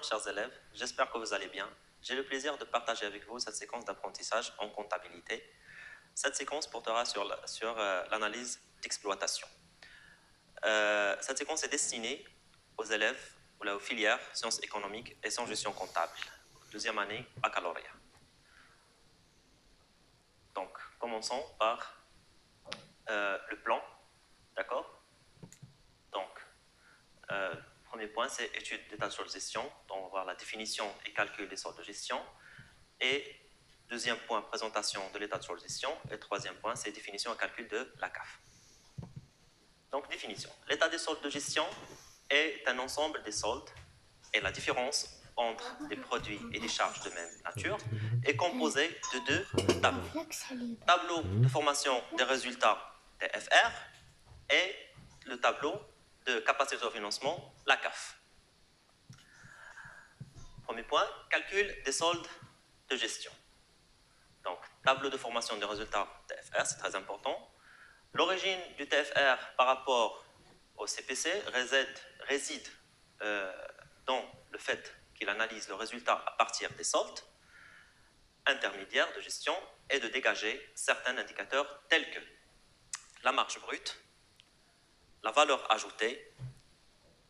Bonjour chers élèves, j'espère que vous allez bien. J'ai le plaisir de partager avec vous cette séquence d'apprentissage en comptabilité. Cette séquence portera sur l'analyse d'exploitation. Cette séquence est destinée aux élèves ou aux filières sciences économiques et sans gestion comptable, deuxième année baccalauréat. Donc, commençons par le plan, d'accord? Donc, premier point, c'est étude d'état de solde de gestion. Donc, on va voir la définition et calcul des soldes de gestion. Et deuxième point, présentation de l'état de solde de gestion. Et troisième point, c'est définition et calcul de la CAF. Donc, définition. L'état des soldes de gestion est un ensemble des soldes et la différence entre des produits et des charges de même nature est composée de deux tableaux. Tableau de formation des résultats TFR et le tableau de capacité de financement, la CAF. Premier point, calcul des soldes de gestion. Donc, tableau de formation des résultats TFR, c'est très important. L'origine du TFR par rapport au CPC réside dans le fait qu'il analyse le résultat à partir des soldes intermédiaires de gestion et de dégager certains indicateurs tels que la marge brute, la valeur ajoutée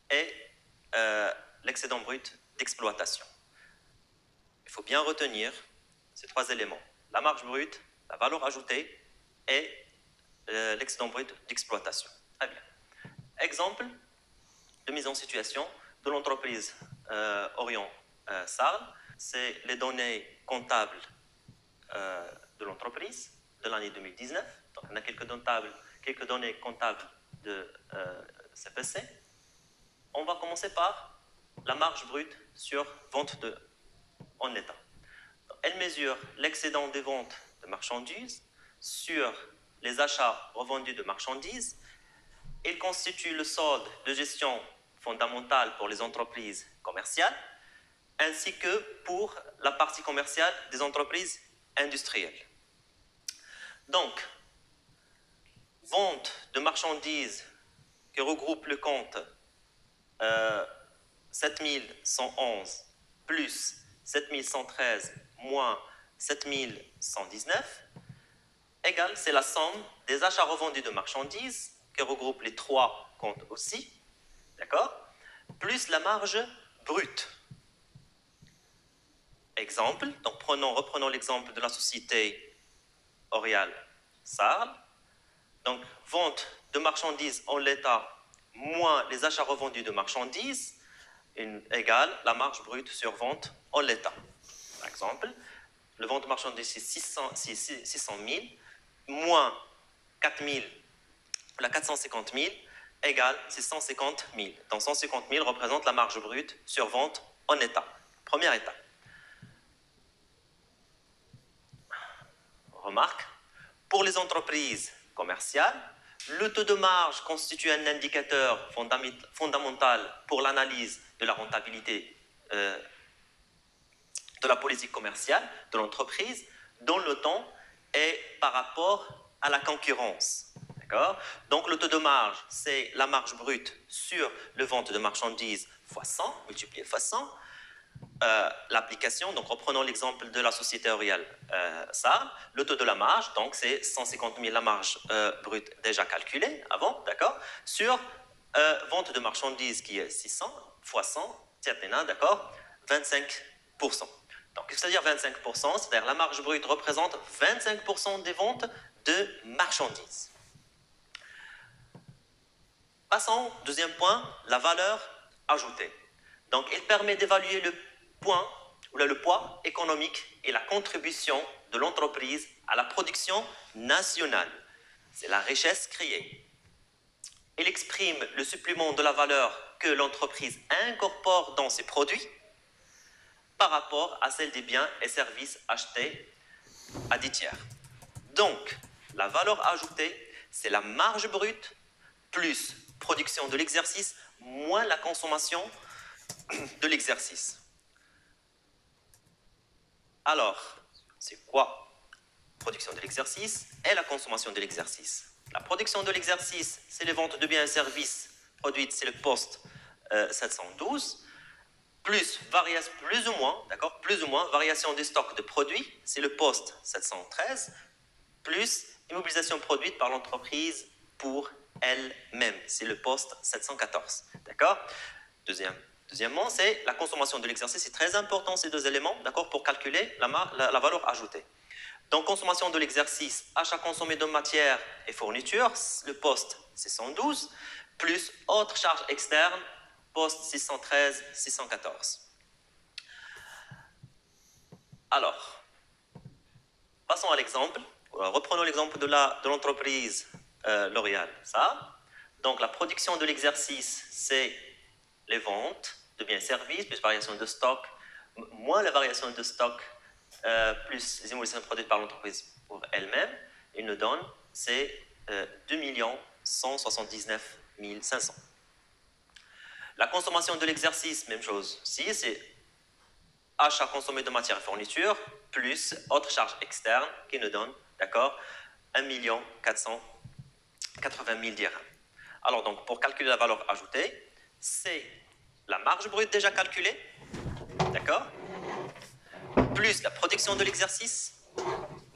et l'excédent brut d'exploitation. Il faut bien retenir ces trois éléments, la marge brute, la valeur ajoutée et l'excédent brut d'exploitation. Très bien. Exemple de mise en situation de l'entreprise Orion Sarl, c'est les données comptables de l'entreprise de l'année 2019. Donc, on a quelques données comptables de CPC. On va commencer par la marge brute sur vente en état. Donc, elle mesure l'excédent des ventes de marchandises sur les achats revendus de marchandises. Il constitue le solde de gestion fondamental pour les entreprises commerciales, ainsi que pour la partie commerciale des entreprises industrielles. Donc, vente de marchandises qui regroupe le compte 7111 plus 7113 moins 7119 égale, c'est la somme des achats revendus de marchandises qui regroupe les trois comptes aussi, d'accord, plus la marge brute. Exemple, donc reprenons l'exemple de la société Orial Sarl. Donc, vente de marchandises en l'état moins les achats revendus de marchandises égale la marge brute sur vente en l'état. Par exemple, le vente de marchandises c'est 600 000 moins 4 000, la 450 000 égale 650 000. Donc 150 000 représente la marge brute sur vente en état. Première étape. Remarque, pour les entreprises commerciales, le taux de marge constitue un indicateur fondamental pour l'analyse de la rentabilité de la politique commerciale de l'entreprise dans le temps et par rapport à la concurrence. Donc le taux de marge, c'est la marge brute sur le vente de marchandises fois 100, multiplié fois 100. L'application, donc reprenons l'exemple de la société Orial Sarl, le taux de la marge, donc c'est 150 000 la marge brute déjà calculée avant, d'accord, sur vente de marchandises qui est 600 fois 100, d'accord, 25%. Donc, qu'est-ce que ça veut dire 25%? C'est-à-dire la marge brute représente 25% des ventes de marchandises. Passons au deuxième point, la valeur ajoutée. Donc, il permet d'évaluer le poids économique et la contribution de l'entreprise à la production nationale. C'est la richesse créée. Il exprime le supplément de la valeur que l'entreprise incorpore dans ses produits par rapport à celle des biens et services achetés à des tiers. Donc, la valeur ajoutée, c'est la marge brute plus production de l'exercice moins la consommation de l'exercice. Alors, c'est quoi production de l'exercice et la consommation de l'exercice? La production de l'exercice, c'est les ventes de biens et services produites, c'est le poste 712. plus plus ou moins, d'accord, plus ou moins variation des stocks de produits, c'est le poste 713, plus immobilisation produite par l'entreprise pour elle-même, c'est le poste 714, d'accord. Deuxièmement, c'est la consommation de l'exercice, c'est très important ces deux éléments, d'accord, pour calculer la valeur ajoutée. Donc, consommation de l'exercice, achat consommé de matières et fournitures, le poste 612, plus autres charges externes, poste 613, 614. Alors, passons à l'exemple. Reprenons l'exemple de l'entreprise L'Oréal. Donc, la production de l'exercice, c'est les ventes de biens et services, plus variation de stock, moins la variation de stock, plus les émolitions produites par l'entreprise pour elle-même, il nous donne, c'est 2 179 500. La consommation de l'exercice, même chose. Si, c'est achat consommé de matières et fournitures, plus autres charges externes qui nous donnent, d'accord, 1 480 000 dirhams. Alors, donc, pour calculer la valeur ajoutée, c'est la marge brute déjà calculée, d'accord, plus la production de l'exercice,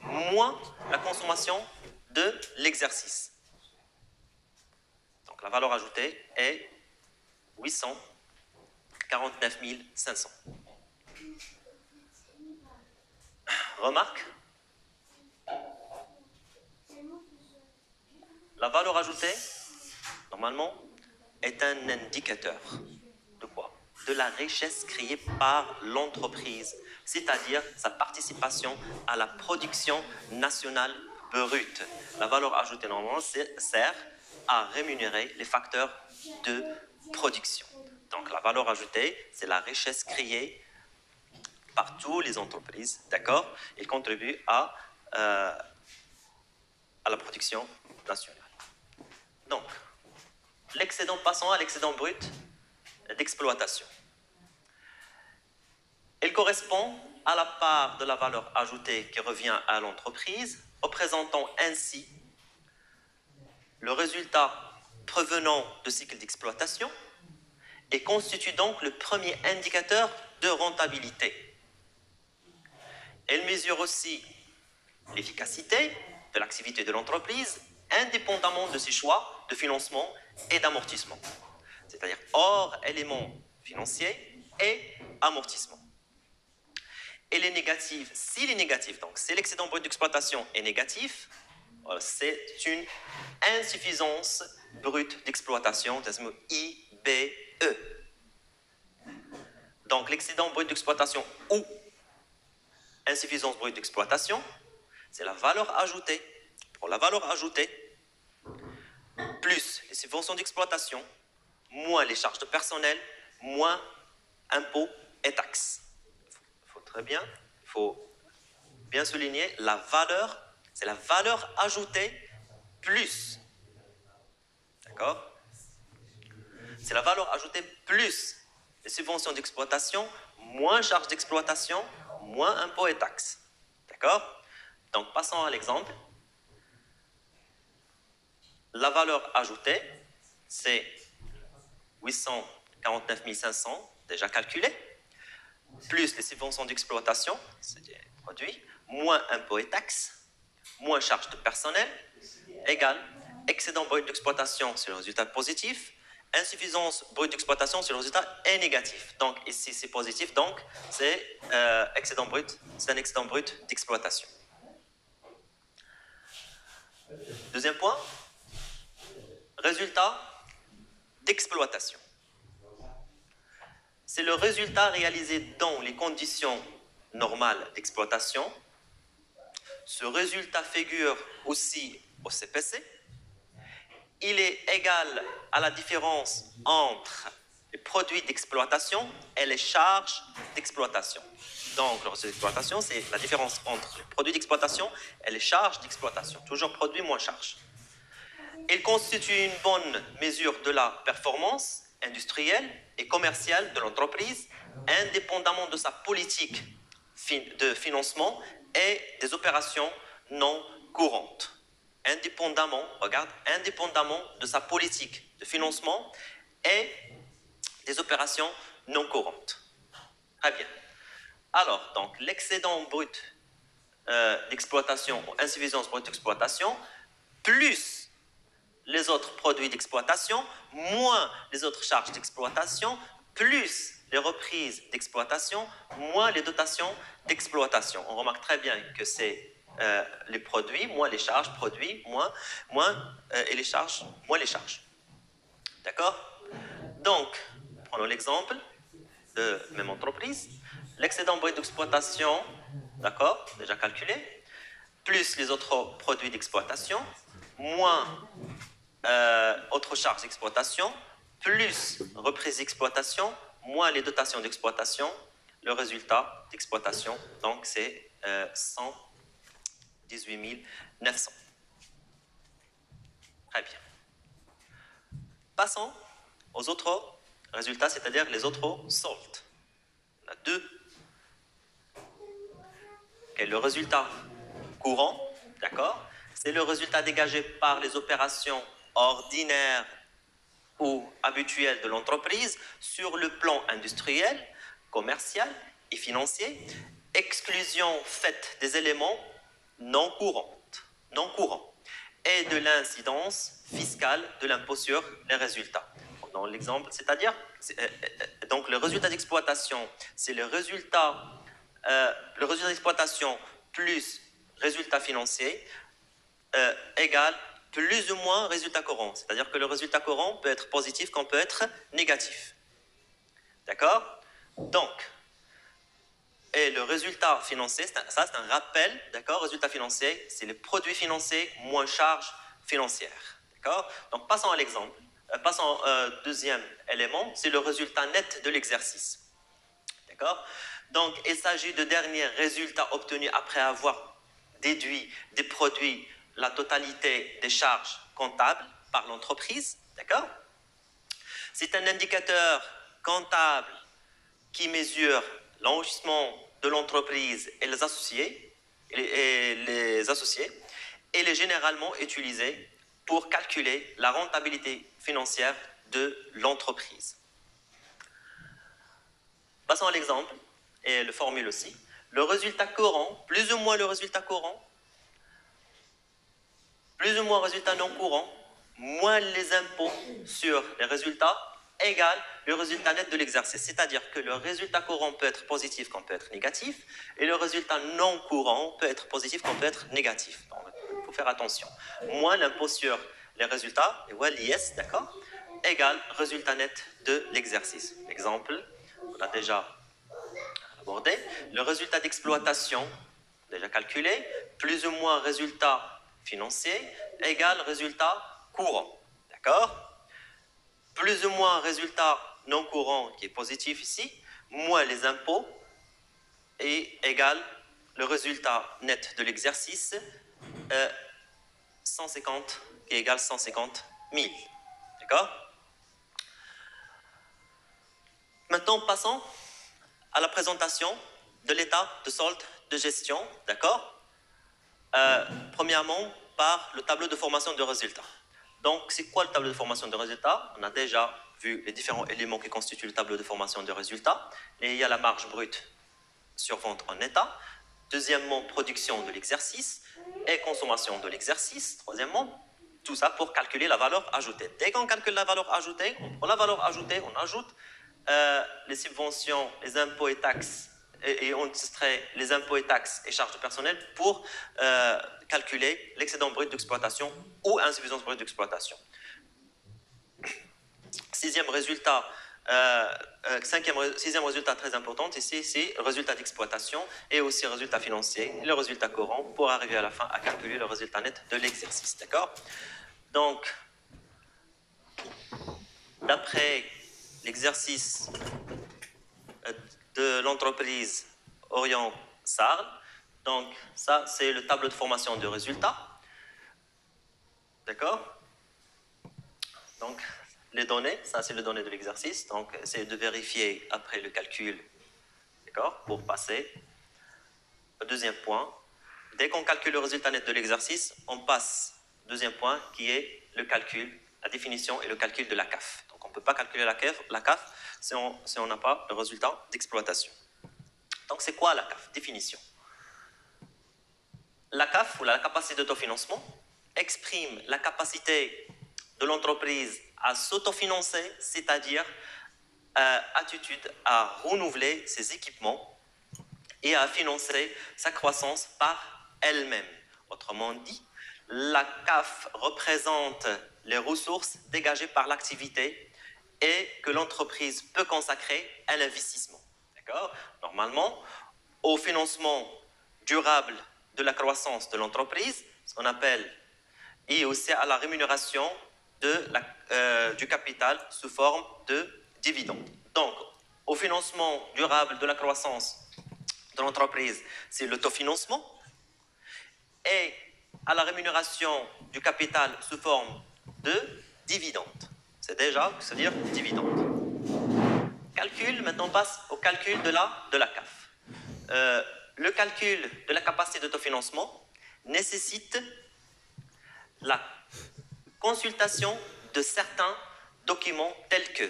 moins la consommation de l'exercice. Donc, la valeur ajoutée est 849 500. Remarque, la valeur ajoutée, normalement, est un indicateur de quoi? De la richesse créée par l'entreprise, c'est-à-dire sa participation à la production nationale brute. La valeur ajoutée, normalement, sert à rémunérer les facteurs de production. Donc, la valeur ajoutée, c'est la richesse créée par toutes les entreprises, d'accord? Il contribue à la production nationale. Donc, l'excédent, passons à l'excédent brut d'exploitation. Il correspond à la part de la valeur ajoutée qui revient à l'entreprise, représentant ainsi le résultat provenant de cycle d'exploitation et constitue donc le premier indicateur de rentabilité. Elle mesure aussi l'efficacité de l'activité de l'entreprise indépendamment de ses choix de financement et d'amortissement, c'est-à-dire hors éléments financiers et amortissement. Elle est négative. S'il est négatif, donc si l'excédent brut d'exploitation est négatif, c'est une insuffisance brute d'exploitation, IBE. Donc l'excédent brut d'exploitation ou insuffisance brute d'exploitation, c'est la valeur ajoutée. Pour la valeur ajoutée, plus les subventions d'exploitation, moins les charges de personnel, moins impôts et taxes. Il faut bien souligner la valeur, c'est la valeur ajoutée plus. D'accord? C'est la valeur ajoutée plus les subventions d'exploitation, moins charges d'exploitation, moins impôts et taxes. D'accord? Donc, passons à l'exemple. La valeur ajoutée, c'est 849 500, déjà calculé, plus les subventions d'exploitation, c'est-à-dire produits, moins impôts et taxes, moins charges de personnel, égale excédent brut d'exploitation, c'est le résultat positif, insuffisance brute d'exploitation, c'est le résultat est négatif. Donc ici c'est positif, donc c'est excédent brut, c'est un excédent brut d'exploitation. Deuxième point, résultat d'exploitation. C'est le résultat réalisé dans les conditions normales d'exploitation. Ce résultat figure aussi au CPC. Il est égal à la différence entre les produits d'exploitation et les charges d'exploitation. Donc, le résultat d'exploitation, c'est la différence entre les produits d'exploitation et les charges d'exploitation. Toujours produit moins charge. Il constitue une bonne mesure de la performance industrielle et commerciale de l'entreprise, indépendamment de sa politique de financement et des opérations non courantes. Indépendamment de sa politique de financement et des opérations non courantes. Très bien. Alors, donc, l'excédent brut d'exploitation ou insuffisance brute d'exploitation, plus les autres produits d'exploitation, moins les autres charges d'exploitation, plus les reprises d'exploitation, moins les dotations d'exploitation. On remarque très bien que c'est les produits, moins les charges, produits, et les charges, moins les charges. D'accord? Donc, prenons l'exemple de même entreprise. L'excédent brut d'exploitation, d'accord, déjà calculé, plus les autres produits d'exploitation, moins autres charges d'exploitation, plus reprise d'exploitation, moins les dotations d'exploitation, le résultat d'exploitation, donc c'est 118 900. Très bien. Passons aux autres résultats, c'est-à-dire les autres soldes. On a deux. Okay, le résultat courant, d'accord, c'est le résultat dégagé par les opérations ordinaires ou habituelles de l'entreprise sur le plan industriel, commercial et financier, exclusion faite des éléments non courants et de l'incidence fiscale de l'impôt sur les résultats. Dans l'exemple, c'est-à-dire, donc le résultat d'exploitation, c'est le résultat d'exploitation plus résultat financier égale plus ou moins résultat courant. C'est-à-dire que le résultat courant peut être positif comme peut être négatif. D'accord? Donc, et le résultat financier, ça c'est un rappel, d'accord? Résultat financier, c'est les produits financiers moins charges financières. D'accord? Donc, passons à l'exemple. Passons au deuxième élément, c'est le résultat net de l'exercice. D'accord? Donc, il s'agit de derniers résultats obtenus après avoir déduit des produits la totalité des charges comptables par l'entreprise. D'accord? C'est un indicateur comptable qui mesure l'enrichissement de l'entreprise et les associés, et il est généralement utilisé pour calculer la rentabilité financière de l'entreprise. Passons à l'exemple et le formule aussi. Le résultat courant, plus ou moins le résultat courant, plus ou moins résultat non courant, moins les impôts sur les résultats, égale le résultat net de l'exercice. C'est-à-dire que le résultat courant peut être positif comme peut être négatif, et le résultat non courant peut être positif comme peut être négatif. Donc, il faut faire attention. Moins l'impôt sur les résultats, et voilà l'IS, d'accord, égale résultat net de l'exercice. Exemple, on a déjà abordé. Le résultat d'exploitation, déjà calculé, plus ou moins résultat financier, égale résultat courant. D'accord? Plus ou moins résultat non courant qui est positif ici, moins les impôts, et égale le résultat net de l'exercice, 150, qui égale 150 000. D'accord? Maintenant, passons à la présentation de l'état de solde de gestion. D'accord? Premièrement, par le tableau de formation de résultats. Donc, c'est quoi le tableau de formation de résultats? On a déjà vu les différents éléments qui constituent le tableau de formation de résultats. Et il y a la marge brute sur vente en état. Deuxièmement, production de l'exercice et consommation de l'exercice. Troisièmement, tout ça pour calculer la valeur ajoutée. Dès qu'on calcule la valeur ajoutée, on prend la valeur ajoutée, on ajoute les subventions, les impôts et taxes, et on extrait les impôts et taxes et charges de personnel pour calculer l'excédent brut d'exploitation ou insuffisance brute d'exploitation. Sixième résultat très important ici, c'est résultat d'exploitation et aussi résultat financier, le résultat courant pour arriver à la fin à calculer le résultat net de l'exercice. D'accord? Donc, d'après l'exercice de l'entreprise Orient Sarl. Donc, ça, c'est le tableau de formation de résultats. D'accord? Donc, les données, ça, c'est les données de l'exercice. Donc, c'est de vérifier après le calcul. D'accord? Pour passer au deuxième point. Dès qu'on calcule le résultat net de l'exercice, on passe au deuxième point qui est le calcul, la définition et le calcul de la CAF. Donc, on ne peut pas calculer la CAF si on n'a pas le résultat d'exploitation. Donc, c'est quoi la CAF? Définition. La CAF, ou la capacité d'autofinancement, exprime la capacité de l'entreprise à s'autofinancer, c'est-à-dire attitude à renouveler ses équipements et à financer sa croissance par elle-même. Autrement dit, la CAF représente les ressources dégagées par l'activité et que l'entreprise peut consacrer à l'investissement. D'accord? Normalement, au financement durable de la croissance de l'entreprise, ce qu'on appelle, et aussi à la rémunération du capital sous forme de dividendes. Donc, au financement durable de la croissance de l'entreprise, c'est l'autofinancement, et à la rémunération du capital sous forme de dividendes. C'est déjà, c'est-à-dire dividendes. Calcul, maintenant on passe au calcul de la CAF. Le calcul de la capacité d'autofinancement nécessite la consultation de certains documents tels que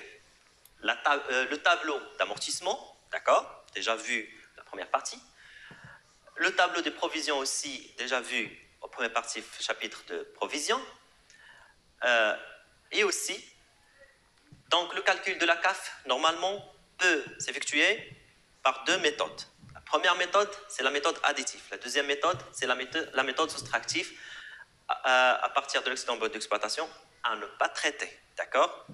le tableau d'amortissement, d'accord, déjà vu la première partie, le tableau des provisions aussi, déjà vu en première partie, chapitre de provisions, et aussi, donc le calcul de la CAF, normalement, peut s'effectuer par deux méthodes. La première méthode, c'est la méthode additive. La deuxième méthode, c'est la méthode soustractive à partir de l'excédent brut d'exploitation à ne pas traiter, d'accord,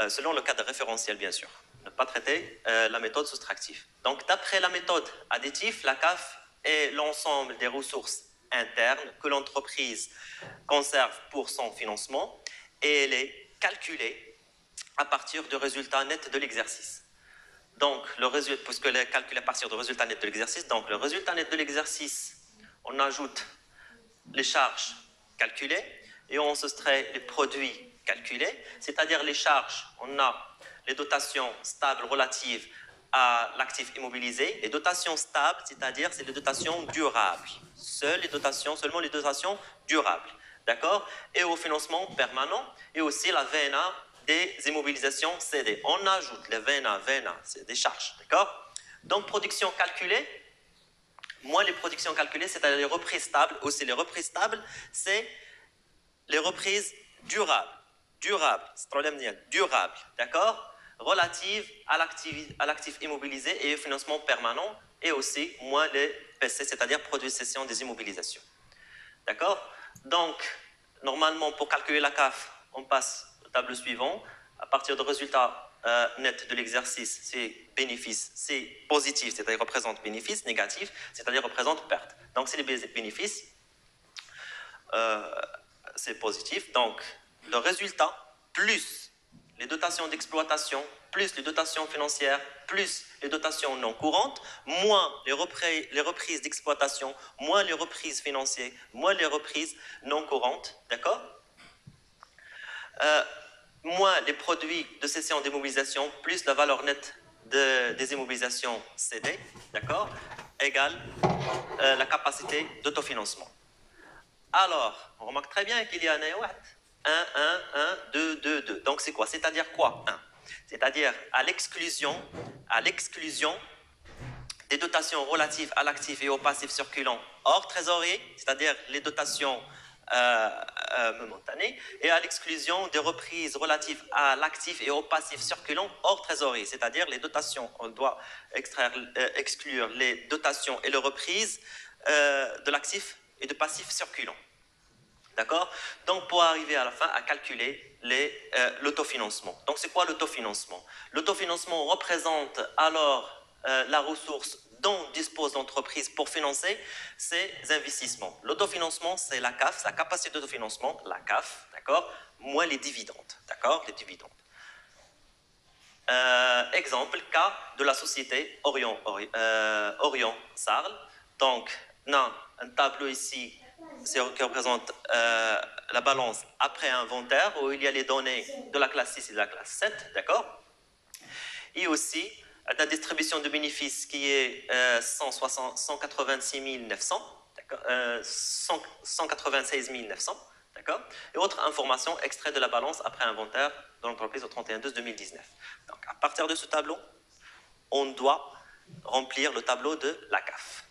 selon le cadre référentiel, bien sûr. Ne pas traiter la méthode soustractive. Donc, d'après la méthode additive, la CAF est l'ensemble des ressources internes que l'entreprise conserve pour son financement et elle est calculée à partir du résultat net de l'exercice. Donc, puisque elle est calculée à partir du résultat net de l'exercice, donc le résultat net de l'exercice, on ajoute les charges calculées et on soustrait les produits calculés, c'est-à-dire les charges, on a les dotations stables relatives à l'actif immobilisé. Les dotations stables, c'est-à-dire c'est les dotations durables. Seulement les dotations durables. D'accord? Et au financement permanent et aussi la VNA des immobilisations cédées. On ajoute les VNA, c'est des charges. D'accord? Donc, production calculée. Moi, les productions calculées, c'est-à-dire les reprises stables. Aussi, les reprises stables, c'est les reprises durables. C'est problème durable, d'accord, relative à l'actif immobilisé et au financement permanent, et aussi moins les PC, c'est-à-dire produits de cession des immobilisations. D'accord? Donc, normalement, pour calculer la CAF, on passe au tableau suivant. À partir du résultat net de l'exercice, c'est bénéfice, c'est positif, c'est-à-dire représente bénéfice, négatif, c'est-à-dire représente perte. Donc, c'est les bénéfices. C'est positif. Donc, le résultat, plus les dotations d'exploitation, plus les dotations financières, plus les dotations non courantes, moins les reprises d'exploitation, moins les reprises financières, moins les reprises non courantes, d'accord, moins les produits de cession d'immobilisation, plus la valeur nette des immobilisations cédées, d'accord, égale la capacité d'autofinancement. Alors, on remarque très bien qu'il y a un 1, 2, 2, 2. Donc, c'est quoi? C'est-à-dire quoi? 1. C'est-à-dire à l'exclusion des dotations relatives à l'actif et au passif circulant hors trésorerie, c'est-à-dire les dotations momentanées, et à l'exclusion des reprises relatives à l'actif et au passif circulant hors trésorerie, c'est-à-dire les dotations, on doit exclure les dotations et les reprises de l'actif et de passif circulant. D'accord? Donc, pour arriver à la fin à calculer l'autofinancement. Donc, c'est quoi l'autofinancement? L'autofinancement représente alors la ressource dont dispose l'entreprise pour financer ses investissements. L'autofinancement, c'est la CAF, sa capacité d'autofinancement, la CAF, d'accord? Moins les dividendes, d'accord? Les dividendes. Exemple, cas de la société Orion Sarl. Donc, on a un tableau ici qui représente la balance après inventaire, où il y a les données de la classe 6 et de la classe 7, d'accord? Et aussi, la distribution de bénéfices qui est 186 900, 196 900, d'accord? Et autre information, extrait de la balance après inventaire de l'entreprise au 31/12/2019. Donc, à partir de ce tableau, on doit remplir le tableau de la CAF.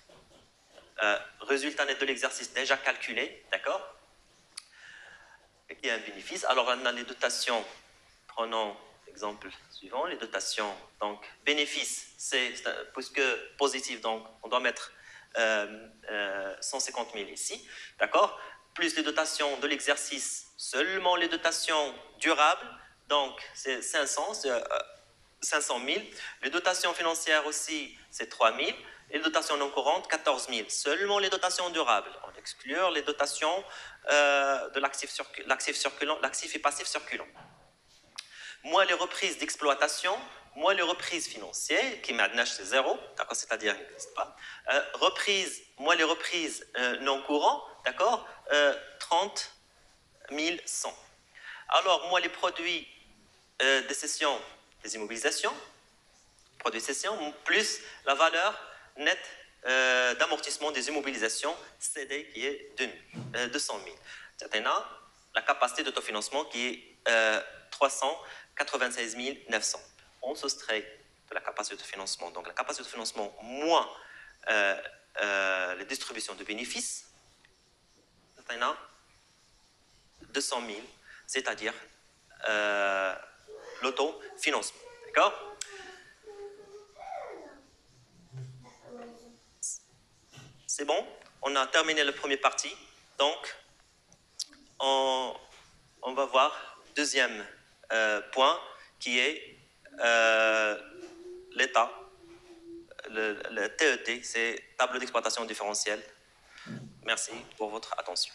Résultat net de l'exercice déjà calculé, d'accord? Et qui a un bénéfice. Alors, on a les dotations. Prenons l'exemple suivant, les dotations. Donc, bénéfice, puisque positif, donc on doit mettre 150 000 ici, d'accord? Plus les dotations de l'exercice, seulement les dotations durables, donc c'est 500 000. Les dotations financières aussi, c'est 3 000. Les dotations non courantes, 14 000. Seulement les dotations durables. On exclut les dotations de l'actif circulant, l'actif et passif circulant. Moins les reprises d'exploitation, moins les reprises financières, qui maintenant c'est zéro, d'accord, c'est-à-dire qu'il n'existe pas. Moins les reprises non courantes, d'accord, 30 100. Alors, moins les produits des cessions, des immobilisations, produits de cession, plus la valeur nette d'amortissement des immobilisations CD qui est de 200 000. C'est la capacité d'autofinancement qui est 396 900. On soustrait de la capacité de financement. Donc la capacité de financement moins les distributions de bénéfices, c'est 200 000, c'est-à-dire l'autofinancement. D'accord? C'est bon? On a terminé la première partie. Donc, on va voir le deuxième point qui est l'état. Le TET, c'est tableau d'exploitation différentielle. Merci pour votre attention.